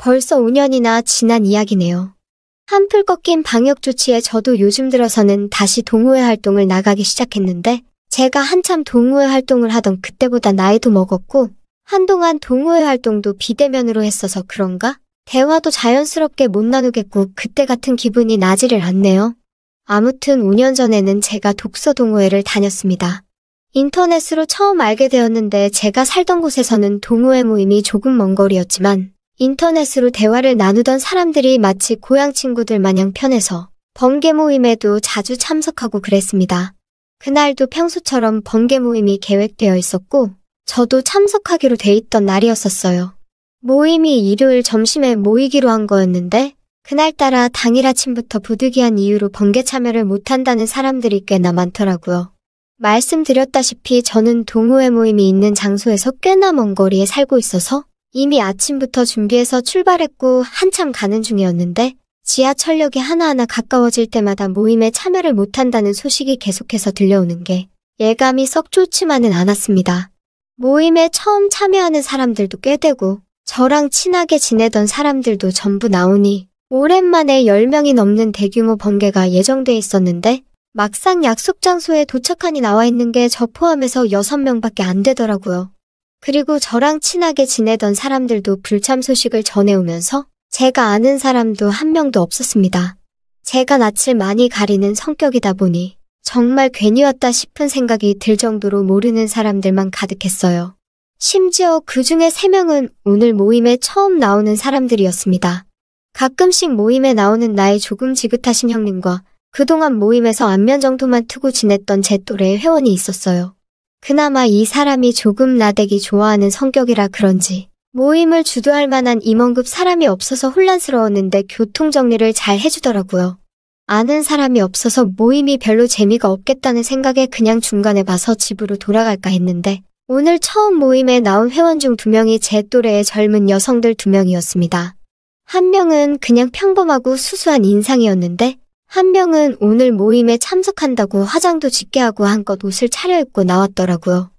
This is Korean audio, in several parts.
벌써 5년이나 지난 이야기네요. 한풀 꺾인 방역 조치에 저도 요즘 들어서는 다시 동호회 활동을 나가기 시작했는데 제가 한참 동호회 활동을 하던 그때보다 나이도 먹었고 한동안 동호회 활동도 비대면으로 했어서 그런가? 대화도 자연스럽게 못 나누겠고 그때 같은 기분이 나지를 않네요. 아무튼 5년 전에는 제가 독서 동호회를 다녔습니다. 인터넷으로 처음 알게 되었는데 제가 살던 곳에서는 동호회 모임이 조금 먼 거리였지만 인터넷으로 대화를 나누던 사람들이 마치 고향 친구들 마냥 편해서 번개 모임에도 자주 참석하고 그랬습니다. 그날도 평소처럼 번개 모임이 계획되어 있었고 저도 참석하기로 돼 있던 날이었었어요. 모임이 일요일 점심에 모이기로 한 거였는데 그날따라 당일 아침부터 부득이한 이유로 번개 참여를 못한다는 사람들이 꽤나 많더라고요. 말씀드렸다시피 저는 동호회 모임이 있는 장소에서 꽤나 먼 거리에 살고 있어서 이미 아침부터 준비해서 출발했고 한참 가는 중이었는데 지하철역이 하나하나 가까워질 때마다 모임에 참여를 못한다는 소식이 계속해서 들려오는 게 예감이 썩 좋지만은 않았습니다. 모임에 처음 참여하는 사람들도 꽤 되고 저랑 친하게 지내던 사람들도 전부 나오니 오랜만에 10명이 넘는 대규모 번개가 예정돼 있었는데 막상 약속 장소에 도착하니 나와 있는 게 저 포함해서 6명밖에 안 되더라고요. 그리고 저랑 친하게 지내던 사람들도 불참 소식을 전해오면서 제가 아는 사람도 한 명도 없었습니다. 제가 낯을 많이 가리는 성격이다 보니 정말 괜히 왔다 싶은 생각이 들 정도로 모르는 사람들만 가득했어요. 심지어 그 중에 3명은 오늘 모임에 처음 나오는 사람들이었습니다. 가끔씩 모임에 나오는 나이 조금 지긋하신 형님과 그동안 모임에서 안면 정도만 트고 지냈던 제 또래의 회원이 있었어요. 그나마 이 사람이 조금 나대기 좋아하는 성격이라 그런지 모임을 주도할 만한 임원급 사람이 없어서 혼란스러웠는데 교통정리를 잘 해주더라고요. 아는 사람이 없어서 모임이 별로 재미가 없겠다는 생각에 그냥 중간에 봐서 집으로 돌아갈까 했는데 오늘 처음 모임에 나온 회원 중 2명이 제 또래의 젊은 여성들 2명이었습니다. 한 명은 그냥 평범하고 수수한 인상이었는데 한 명은 오늘 모임에 참석한다고 화장도 짙게 하고 한껏 옷을 차려입고 나왔더라고요.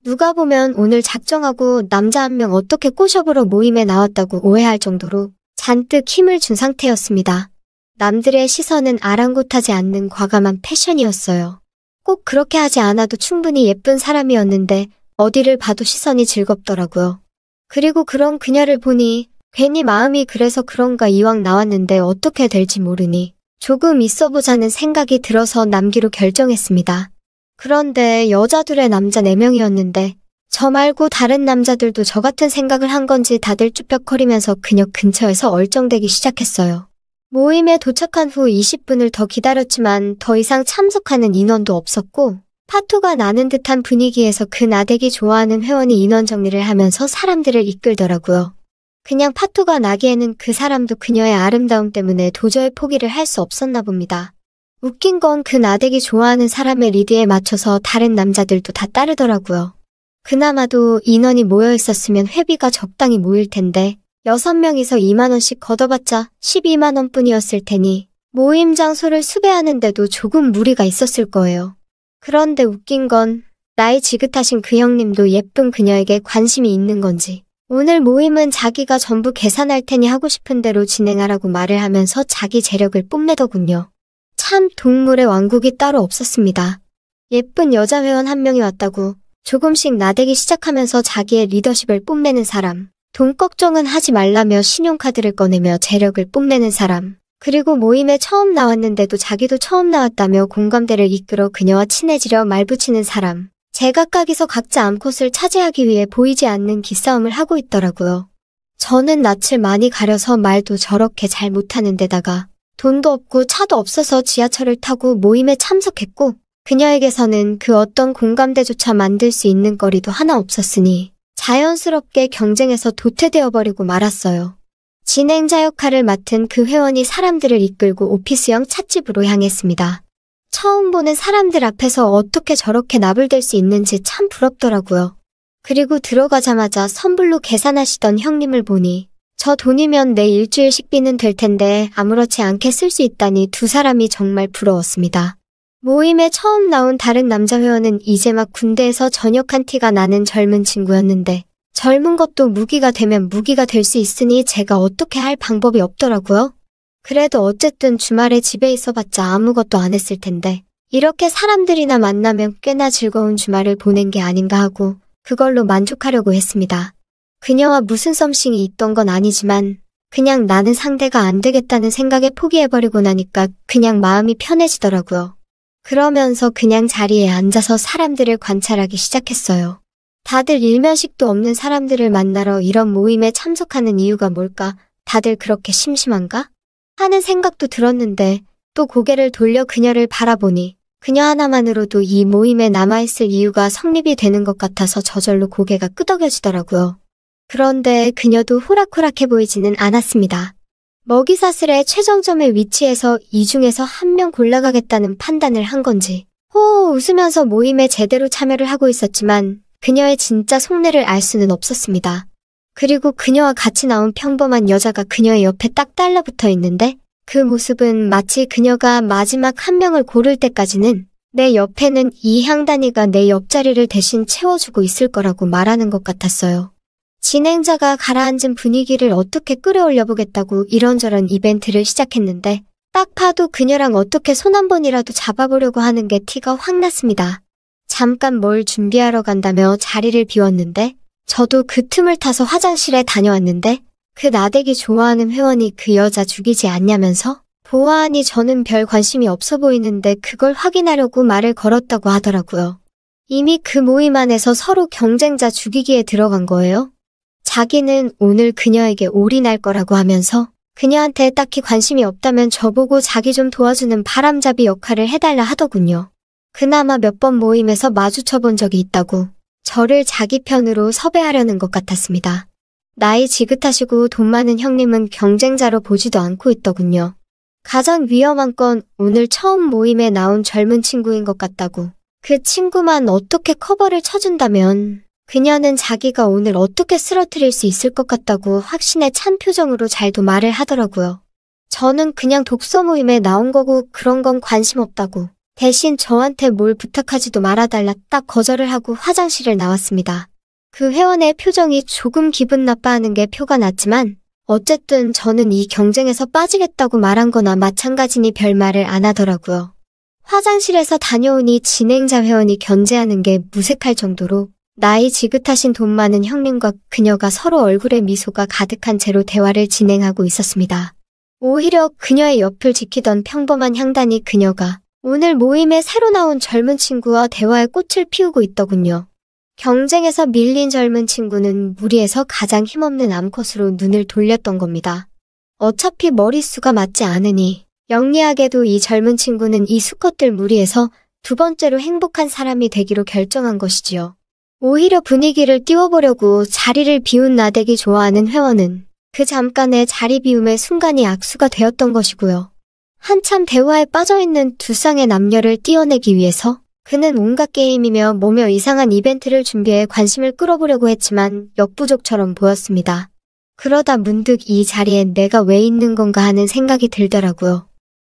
누가 보면 오늘 작정하고 남자 한 명 어떻게 꼬셔보러 모임에 나왔다고 오해할 정도로 잔뜩 힘을 준 상태였습니다. 남들의 시선은 아랑곳하지 않는 과감한 패션이었어요. 꼭 그렇게 하지 않아도 충분히 예쁜 사람이었는데 어디를 봐도 시선이 즐겁더라고요. 그리고 그런 그녀를 보니 괜히 마음이 그래서 그런가 이왕 나왔는데 어떻게 될지 모르니 조금 있어보자는 생각이 들어서 남기로 결정했습니다. 그런데 여자들의 남자 4명이었는데 저 말고 다른 남자들도 저 같은 생각을 한 건지 다들 쭈뼛거리면서 그녀 근처에서 얼쩡대기 시작했어요. 모임에 도착한 후 20분을 더 기다렸지만 더 이상 참석하는 인원도 없었고 파토가 나는 듯한 분위기에서 그 나대기 좋아하는 회원이 인원 정리를 하면서 사람들을 이끌더라고요. 그냥 파토가 나기에는 그 사람도 그녀의 아름다움 때문에 도저히 포기를 할 수 없었나 봅니다. 웃긴 건 그 나대기 좋아하는 사람의 리드에 맞춰서 다른 남자들도 다 따르더라고요. 그나마도 인원이 모여 있었으면 회비가 적당히 모일 텐데 6명이서 2만원씩 걷어봤자 12만원 뿐이었을 테니 모임 장소를 수배하는데도 조금 무리가 있었을 거예요. 그런데 웃긴 건 나이 지긋하신 그 형님도 예쁜 그녀에게 관심이 있는 건지 오늘 모임은 자기가 전부 계산할 테니 하고 싶은 대로 진행하라고 말을 하면서 자기 재력을 뽐내더군요. 참 동물의 왕국이 따로 없었습니다. 예쁜 여자 회원 한 명이 왔다고 조금씩 나대기 시작하면서 자기의 리더십을 뽐내는 사람, 돈 걱정은 하지 말라며 신용카드를 꺼내며 재력을 뽐내는 사람, 그리고 모임에 처음 나왔는데도 자기도 처음 나왔다며 공감대를 이끌어 그녀와 친해지려 말붙이는 사람, 제각각에서 각자 암컷을 차지하기 위해 보이지 않는 기싸움을 하고 있더라고요. 저는 낯을 많이 가려서 말도 저렇게 잘 못하는 데다가 돈도 없고 차도 없어서 지하철을 타고 모임에 참석했고 그녀에게서는 그 어떤 공감대조차 만들 수 있는 거리도 하나 없었으니 자연스럽게 경쟁에서 도태되어버리고 말았어요. 진행자 역할을 맡은 그 회원이 사람들을 이끌고 오피스형 찻집으로 향했습니다. 처음 보는 사람들 앞에서 어떻게 저렇게 나불댈 수 있는지 참 부럽더라고요. 그리고 들어가자마자 선불로 계산하시던 형님을 보니 저 돈이면 내 일주일 식비는 될 텐데 아무렇지 않게 쓸 수 있다니 두 사람이 정말 부러웠습니다. 모임에 처음 나온 다른 남자 회원은 이제 막 군대에서 전역한 티가 나는 젊은 친구였는데 젊은 것도 무기가 되면 무기가 될 수 있으니 제가 어떻게 할 방법이 없더라고요. 그래도 어쨌든 주말에 집에 있어봤자 아무것도 안 했을 텐데 이렇게 사람들이나 만나면 꽤나 즐거운 주말을 보낸 게 아닌가 하고 그걸로 만족하려고 했습니다. 그녀와 무슨 썸씽이 있던 건 아니지만 그냥 나는 상대가 안 되겠다는 생각에 포기해버리고 나니까 그냥 마음이 편해지더라고요. 그러면서 그냥 자리에 앉아서 사람들을 관찰하기 시작했어요. 다들 일면식도 없는 사람들을 만나러 이런 모임에 참석하는 이유가 뭘까? 다들 그렇게 심심한가? 하는 생각도 들었는데 또 고개를 돌려 그녀를 바라보니 그녀 하나만으로도 이 모임에 남아있을 이유가 성립이 되는 것 같아서 저절로 고개가 끄덕여지더라고요. 그런데 그녀도 호락호락해 보이지는 않았습니다. 먹이사슬의 최정점에 위치해서 이 중에서 한 명 골라가겠다는 판단을 한 건지 호호 웃으면서 모임에 제대로 참여를 하고 있었지만 그녀의 진짜 속내를 알 수는 없었습니다. 그리고 그녀와 같이 나온 평범한 여자가 그녀의 옆에 딱 달라붙어 있는데 그 모습은 마치 그녀가 마지막 한 명을 고를 때까지는 내 옆에는 이 향단이가 내 옆자리를 대신 채워주고 있을 거라고 말하는 것 같았어요. 진행자가 가라앉은 분위기를 어떻게 끌어올려 보겠다고 이런저런 이벤트를 시작했는데 딱 봐도 그녀랑 어떻게 손 한 번이라도 잡아보려고 하는 게 티가 확 났습니다. 잠깐 뭘 준비하러 간다며 자리를 비웠는데 저도 그 틈을 타서 화장실에 다녀왔는데 그 나대기 좋아하는 회원이 그 여자 죽이지 않냐면서 보아하니 저는 별 관심이 없어 보이는데 그걸 확인하려고 말을 걸었다고 하더라고요. 이미 그 모임 안에서 서로 경쟁자 죽이기에 들어간 거예요. 자기는 오늘 그녀에게 올인할 거라고 하면서 그녀한테 딱히 관심이 없다면 저보고 자기 좀 도와주는 바람잡이 역할을 해달라 하더군요. 그나마 몇 번 모임에서 마주쳐본 적이 있다고 저를 자기 편으로 섭외하려는 것 같았습니다. 나이 지긋하시고 돈 많은 형님은 경쟁자로 보지도 않고 있더군요. 가장 위험한 건 오늘 처음 모임에 나온 젊은 친구인 것 같다고. 그 친구만 어떻게 커버를 쳐준다면 그녀는 자기가 오늘 어떻게 쓰러뜨릴 수 있을 것 같다고 확신에 찬 표정으로 잘도 말을 하더라고요. 저는 그냥 독서 모임에 나온 거고 그런 건 관심 없다고. 대신 저한테 뭘 부탁하지도 말아달라 딱 거절을 하고 화장실을 나왔습니다. 그 회원의 표정이 조금 기분 나빠하는 게 표가 났지만 어쨌든 저는 이 경쟁에서 빠지겠다고 말한 거나 마찬가지니 별말을 안 하더라고요. 화장실에서 다녀오니 진행자 회원이 견제하는 게 무색할 정도로 나이 지긋하신 돈 많은 형님과 그녀가 서로 얼굴에 미소가 가득한 채로 대화를 진행하고 있었습니다. 오히려 그녀의 옆을 지키던 평범한 향단이 그녀가 오늘 모임에 새로 나온 젊은 친구와 대화에 꽃을 피우고 있더군요. 경쟁에서 밀린 젊은 친구는 무리에서 가장 힘없는 암컷으로 눈을 돌렸던 겁니다. 어차피 머릿수가 맞지 않으니 영리하게도 이 젊은 친구는 이 수컷들 무리에서 두 번째로 행복한 사람이 되기로 결정한 것이지요. 오히려 분위기를 띄워보려고 자리를 비운 나대기 좋아하는 회원은 그 잠깐의 자리 비움의 순간이 악수가 되었던 것이고요. 한참 대화에 빠져있는 두 쌍의 남녀를 띄워내기 위해서 그는 온갖 게임이며 뭐며 이상한 이벤트를 준비해 관심을 끌어보려고 했지만 역부족처럼 보였습니다. 그러다 문득 이 자리에 내가 왜 있는 건가 하는 생각이 들더라고요.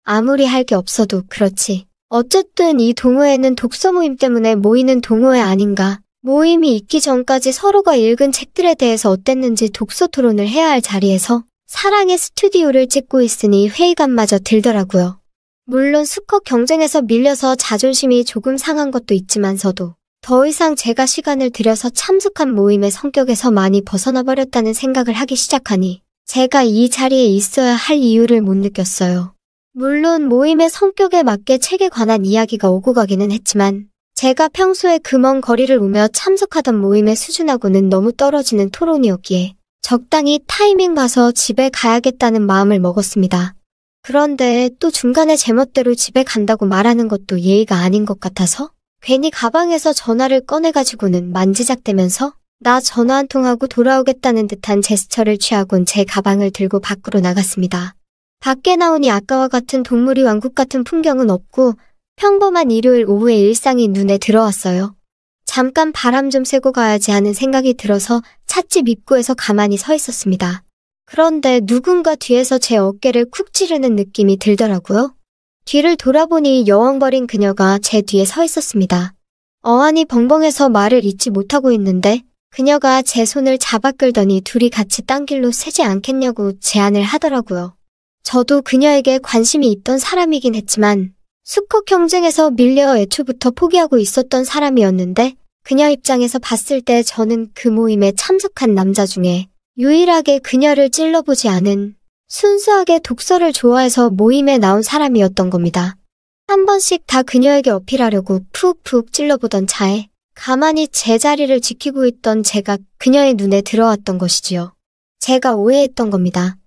아무리 할 게 없어도 그렇지. 어쨌든 이 동호회는 독서 모임 때문에 모이는 동호회 아닌가. 모임이 있기 전까지 서로가 읽은 책들에 대해서 어땠는지 독서 토론을 해야 할 자리에서 사랑의 스튜디오를 찍고 있으니 회의감마저 들더라고요. 물론 수컷 경쟁에서 밀려서 자존심이 조금 상한 것도 있지만서도 더 이상 제가 시간을 들여서 참석한 모임의 성격에서 많이 벗어나 버렸다는 생각을 하기 시작하니 제가 이 자리에 있어야 할 이유를 못 느꼈어요. 물론 모임의 성격에 맞게 책에 관한 이야기가 오고 가기는 했지만 제가 평소에 그 먼 거리를 오며 참석하던 모임의 수준하고는 너무 떨어지는 토론이었기에 적당히 타이밍 봐서 집에 가야겠다는 마음을 먹었습니다. 그런데 또 중간에 제멋대로 집에 간다고 말하는 것도 예의가 아닌 것 같아서 괜히 가방에서 전화를 꺼내가지고는 만지작대면서 나 전화 한 통하고 돌아오겠다는 듯한 제스처를 취하곤 제 가방을 들고 밖으로 나갔습니다. 밖에 나오니 아까와 같은 동물이 왕국 같은 풍경은 없고 평범한 일요일 오후의 일상이 눈에 들어왔어요. 잠깐 바람 좀 쐬고 가야지 하는 생각이 들어서 찻집 입구에서 가만히 서 있었습니다. 그런데 누군가 뒤에서 제 어깨를 쿡 찌르는 느낌이 들더라고요. 뒤를 돌아보니 여왕벌인 그녀가 제 뒤에 서 있었습니다. 어안이 벙벙해서 말을 잇지 못하고 있는데 그녀가 제 손을 잡아 끌더니 둘이 같이 딴 길로 새지 않겠냐고 제안을 하더라고요. 저도 그녀에게 관심이 있던 사람이긴 했지만 수컷 경쟁에서 밀려 애초부터 포기하고 있었던 사람이었는데 그녀 입장에서 봤을 때 저는 그 모임에 참석한 남자 중에 유일하게 그녀를 찔러보지 않은 순수하게 독서를 좋아해서 모임에 나온 사람이었던 겁니다. 한 번씩 다 그녀에게 어필하려고 푹푹 찔러보던 차에 가만히 제 자리를 지키고 있던 제가 그녀의 눈에 들어왔던 것이지요. 제가 오해했던 겁니다.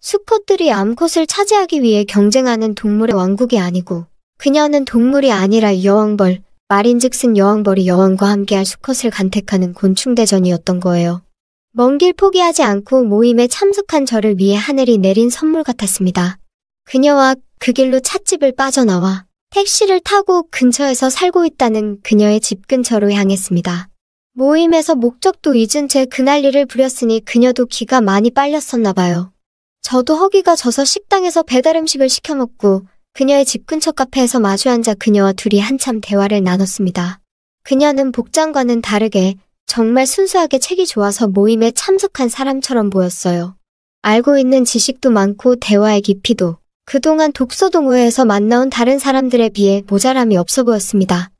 수컷들이 암컷을 차지하기 위해 경쟁하는 동물의 왕국이 아니고 그녀는 동물이 아니라 여왕벌, 말인즉슨 여왕벌이 여왕과 함께할 수컷을 간택하는 곤충대전이었던 거예요. 먼 길 포기하지 않고 모임에 참석한 저를 위해 하늘이 내린 선물 같았습니다. 그녀와 그 길로 찻집을 빠져나와 택시를 타고 근처에서 살고 있다는 그녀의 집 근처로 향했습니다. 모임에서 목적도 잊은 채 그날 일을 부렸으니 그녀도 기가 많이 빨렸었나 봐요. 저도 허기가 져서 식당에서 배달 음식을 시켜 먹고 그녀의 집 근처 카페에서 마주 앉아 그녀와 둘이 한참 대화를 나눴습니다. 그녀는 복장과는 다르게 정말 순수하게 책이 좋아서 모임에 참석한 사람처럼 보였어요. 알고 있는 지식도 많고 대화의 깊이도 그동안 독서 동호회에서 만나온 다른 사람들에 비해 모자람이 없어 보였습니다.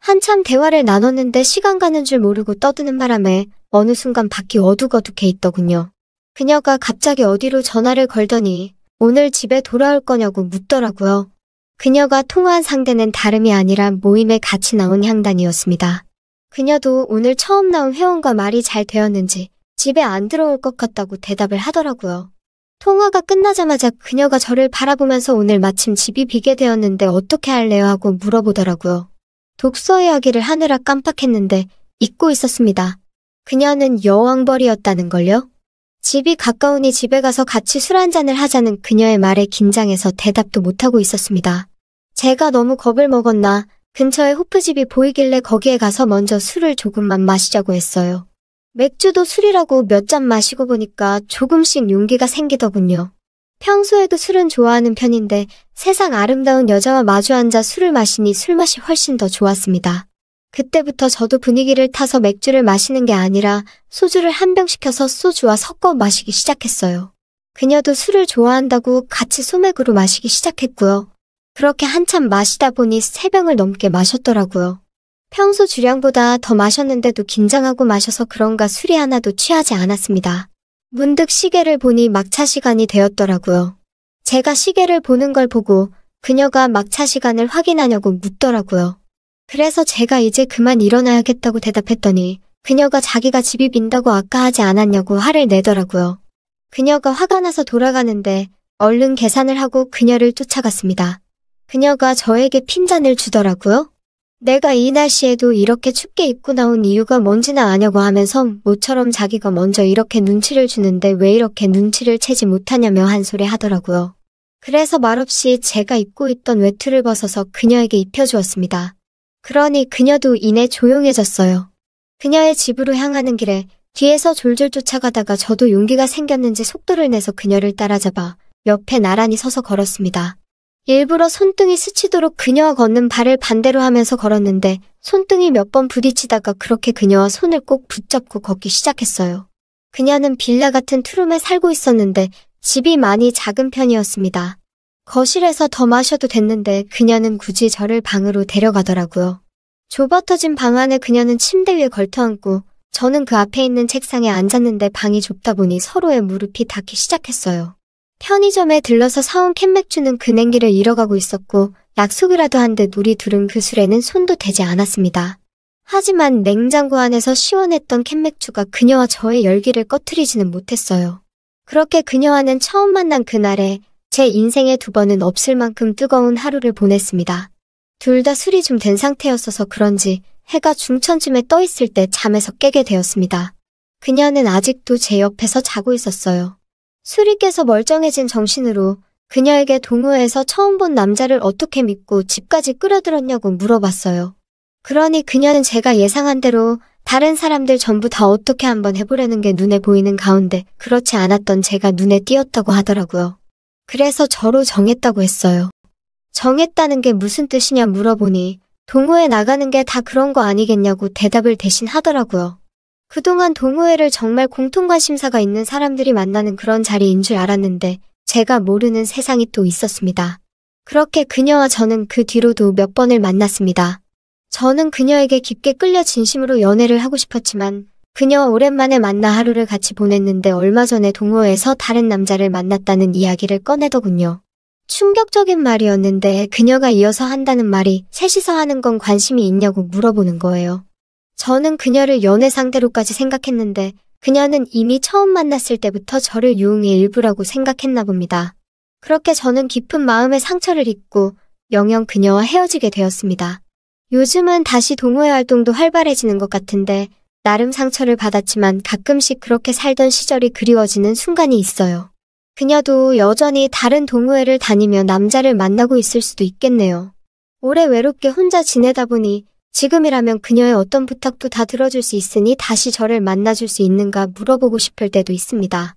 한참 대화를 나눴는데 시간 가는 줄 모르고 떠드는 바람에 어느 순간 밖이 어둑어둑해 있더군요. 그녀가 갑자기 어디로 전화를 걸더니 오늘 집에 돌아올 거냐고 묻더라고요. 그녀가 통화한 상대는 다름이 아니라 모임에 같이 나온 향단이었습니다. 그녀도 오늘 처음 나온 회원과 말이 잘 되었는지 집에 안 들어올 것 같다고 대답을 하더라고요. 통화가 끝나자마자 그녀가 저를 바라보면서 오늘 마침 집이 비게 되었는데 어떻게 할래요 하고 물어보더라고요. 독서 이야기를 하느라 깜빡했는데 잊고 있었습니다. 그녀는 여왕벌이었다는 걸요? 집이 가까우니 집에 가서 같이 술 한잔을 하자는 그녀의 말에 긴장해서 대답도 못하고 있었습니다. 제가 너무 겁을 먹었나 근처에 호프집이 보이길래 거기에 가서 먼저 술을 조금만 마시자고 했어요. 맥주도 술이라고 몇 잔 마시고 보니까 조금씩 용기가 생기더군요. 평소에도 술은 좋아하는 편인데 세상 아름다운 여자와 마주 앉아 술을 마시니 술맛이 훨씬 더 좋았습니다. 그때부터 저도 분위기를 타서 맥주를 마시는 게 아니라 소주를 한 병 시켜서 소주와 섞어 마시기 시작했어요. 그녀도 술을 좋아한다고 같이 소맥으로 마시기 시작했고요. 그렇게 한참 마시다 보니 3병을 넘게 마셨더라고요. 평소 주량보다 더 마셨는데도 긴장하고 마셔서 그런가 술이 하나도 취하지 않았습니다. 문득 시계를 보니 막차 시간이 되었더라고요. 제가 시계를 보는 걸 보고 그녀가 막차 시간을 확인하냐고 묻더라고요. 그래서 제가 이제 그만 일어나야겠다고 대답했더니 그녀가 자기가 집이 빈다고 아까 하지 않았냐고 화를 내더라고요. 그녀가 화가 나서 돌아가는데 얼른 계산을 하고 그녀를 쫓아갔습니다. 그녀가 저에게 핀잔을 주더라고요. 내가 이 날씨에도 이렇게 춥게 입고 나온 이유가 뭔지나 아냐고 하면서 모처럼 자기가 먼저 이렇게 눈치를 주는데 왜 이렇게 눈치를 채지 못하냐며 한 소리 하더라고요. 그래서 말없이 제가 입고 있던 외투를 벗어서 그녀에게 입혀주었습니다. 그러니 그녀도 이내 조용해졌어요. 그녀의 집으로 향하는 길에 뒤에서 졸졸 쫓아가다가 저도 용기가 생겼는지 속도를 내서 그녀를 따라잡아 옆에 나란히 서서 걸었습니다. 일부러 손등이 스치도록 그녀와 걷는 발을 반대로 하면서 걸었는데 손등이 몇 번 부딪히다가 그렇게 그녀와 손을 꼭 붙잡고 걷기 시작했어요. 그녀는 빌라 같은 투룸에 살고 있었는데 집이 많이 작은 편이었습니다. 거실에서 더 마셔도 됐는데 그녀는 굳이 저를 방으로 데려가더라고요. 좁아터진 방 안에 그녀는 침대 위에 걸터앉고 저는 그 앞에 있는 책상에 앉았는데 방이 좁다 보니 서로의 무릎이 닿기 시작했어요. 편의점에 들러서 사온 캔맥주는 그 냉기를 잃어가고 있었고 약속이라도 한 듯 우리 둘은 그 술에는 손도 대지 않았습니다. 하지만 냉장고 안에서 시원했던 캔맥주가 그녀와 저의 열기를 꺼트리지는 못했어요. 그렇게 그녀와는 처음 만난 그날에 제 인생에 2번은 없을 만큼 뜨거운 하루를 보냈습니다. 둘 다 술이 좀 된 상태였어서 그런지 해가 중천쯤에 떠 있을 때 잠에서 깨게 되었습니다. 그녀는 아직도 제 옆에서 자고 있었어요. 술이 깨서 멀쩡해진 정신으로 그녀에게 동호회에서 처음 본 남자를 어떻게 믿고 집까지 끌어들였냐고 물어봤어요. 그러니 그녀는 제가 예상한 대로 다른 사람들 전부 다 어떻게 한번 해보려는 게 눈에 보이는 가운데 그렇지 않았던 제가 눈에 띄었다고 하더라고요. 그래서 저로 정했다고 했어요. 정했다는 게 무슨 뜻이냐 물어보니 동호회 나가는 게 다 그런 거 아니겠냐고 대답을 대신 하더라고요. 그동안 동호회를 정말 공통관심사가 있는 사람들이 만나는 그런 자리인 줄 알았는데 제가 모르는 세상이 또 있었습니다. 그렇게 그녀와 저는 그 뒤로도 몇 번을 만났습니다. 저는 그녀에게 깊게 끌려 진심으로 연애를 하고 싶었지만 그녀와 오랜만에 만나 하루를 같이 보냈는데 얼마 전에 동호회에서 다른 남자를 만났다는 이야기를 꺼내더군요. 충격적인 말이었는데 그녀가 이어서 한다는 말이 셋이서 하는 건 관심이 있냐고 물어보는 거예요. 저는 그녀를 연애 상대로까지 생각했는데 그녀는 이미 처음 만났을 때부터 저를 유흥의 일부라고 생각했나 봅니다. 그렇게 저는 깊은 마음의 상처를 입고 영영 그녀와 헤어지게 되었습니다. 요즘은 다시 동호회 활동도 활발해지는 것 같은데 나름 상처를 받았지만 가끔씩 그렇게 살던 시절이 그리워지는 순간이 있어요. 그녀도 여전히 다른 동호회를 다니며 남자를 만나고 있을 수도 있겠네요. 오래 외롭게 혼자 지내다 보니 지금이라면 그녀의 어떤 부탁도 다 들어줄 수 있으니 다시 저를 만나줄 수 있는가 물어보고 싶을 때도 있습니다.